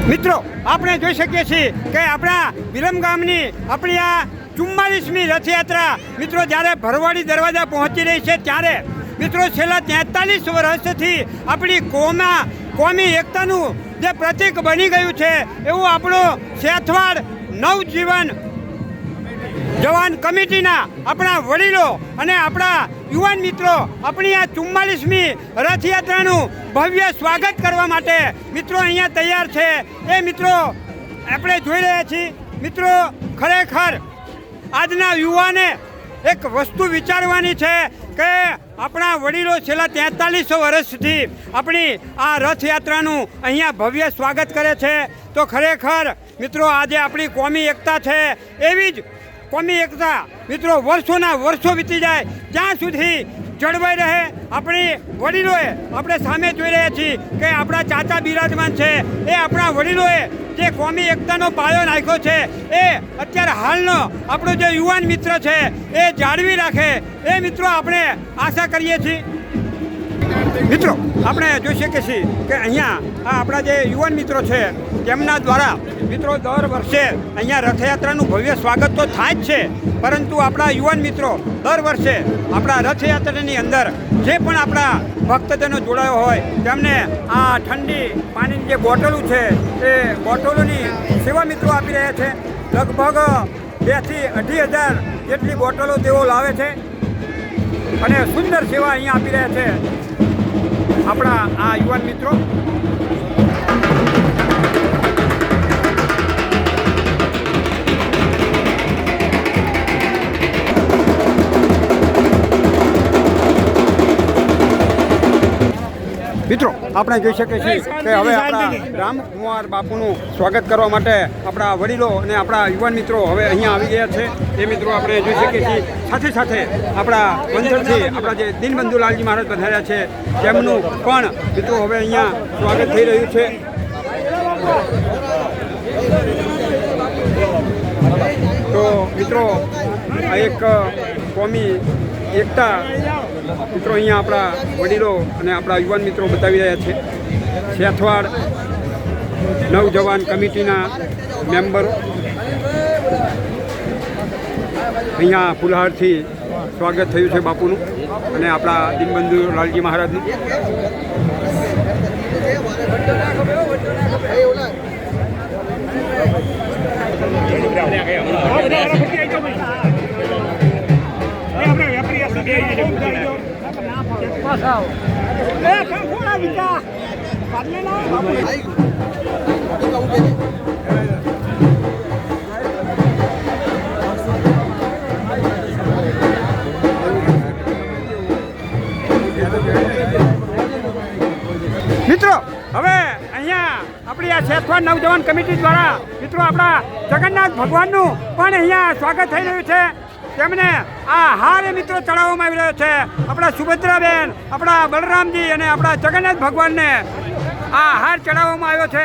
મિત્રો આપણે જોઈ શકીએ છીએ કે આપણા વિરમગામની આપણી આ 44મી રથયાત્રા મિત્રો જ્યારે ભરવાડી દરવાજા પહોંચી રહી છે ત્યારે મિત્રો છેલ્લા 43 વર્ષથી આપણી કોમી એકતાનું જે પ્રતીક બની ગયું છે એવું આપણું સેથવાડ નવજીવન જવાન કમિટીના આપણા વડીલો અને આપણા યુવાન મિત્રો આપણી આ 44મી રથયાત્રાનું ભવ્ય સ્વાગત કરવા માટે મિત્રો અહીંયા તૈયાર છે। એ મિત્રો આપણે જોઈ રહ્યા છીએ મિત્રો ખરેખર આજના યુવાને એક વસ્તુ વિચારવાની છે કે આપણા વડીલો છેલ્લા 43 વર્ષથી આપણી આ રથયાત્રાનું અહીંયા ભવ્ય સ્વાગત કરે છે। તો ખરેખર મિત્રો આજે આપણી કોમી એકતા છે એવી જ કોમી એકતા મિત્રો વર્ષોના વર્ષો વીતી જાય ત્યાં સુધી જળવાઈ રહે। આપણી વડીલોએ આપણે સામે જોઈ રહ્યા છીએ કે આપણા ચાચા બિરાજમાન છે એ આપણા વડીલોએ જે કોમી એકતાનો પાયો નાખ્યો છે એ અત્યારે હાલનો આપણો જે યુવાન મિત્ર છે એ જાળવી રાખે એ મિત્રો આપણે આશા કરીએ છીએ। મિત્રો આપણે જોઈ શકીએ છીએ કે અહીંયા આ આપણા જે યુવાન મિત્રો છે તેમના દ્વારા મિત્રો દર વર્ષે અહીંયા રથયાત્રાનું ભવ્ય સ્વાગત તો થાય જ છે, પરંતુ આપણા યુવાન મિત્રો દર વર્ષે આપણા રથયાત્રાની અંદર જે પણ આપણા ભક્તજનો જોડાયો હોય તેમને આ ઠંડી પાણીની જે બોટલો છે એ બોટલોની સેવા મિત્રો આપી રહ્યા છે। લગભગ 2 થી 2.5 જેટલી બોટલો તેઓ લાવે છે અને સુંદર સેવા અહીંયા આપી રહ્યા છે આપણા આ યુવાન મિત્રો। મિત્રો આપણે જોઈ શકીએ છીએ કે હવે આપણા રામકુમાર બાપુનું સ્વાગત કરવા માટે આપણા વડીલો અને આપણા યુવાન મિત્રો હવે અહીંયા આવી ગયા છે। એ મિત્રો આપણે જોઈ શકીએ છીએ સાથે સાથે આપણા વંથલથી આપણા જે દીનબંધુ લાલજી મહારાજ પધાર્યા છે તેમનું પણ મિત્રો હવે અહીંયા સ્વાગત થઈ રહ્યું છે। તો મિત્રો આ એક કોમી એકતા મિત્રો અહીંયા આપણા વડીલો અને આપણા યુવાન મિત્રો બતાવી રહ્યા છે। સેથવાડ નવજવાન કમિટીના મેમ્બરો અહીંયા ફુલહારથી સ્વાગત થયું છે બાપુનું અને આપણા દીનબંધુ લાલજી મહારાજનું। મિત્રો હવે અહીંયા આપણી આ સેથવાડ નવજવાન કમિટી દ્વારા મિત્રો આપણા જગન્નાથ ભગવાનનું પણ અહીંયા સ્વાગત થઈ રહ્યું છે। તેમને આ હાર મિત્રો ચડાવવામાં આવી રહ્યો છે આપણા સુભદ્રાબેન, આપણા બલરામજી અને આપણા જગન્નાથ ભગવાનને આ હાર ચડાવવામાં આવ્યો છે।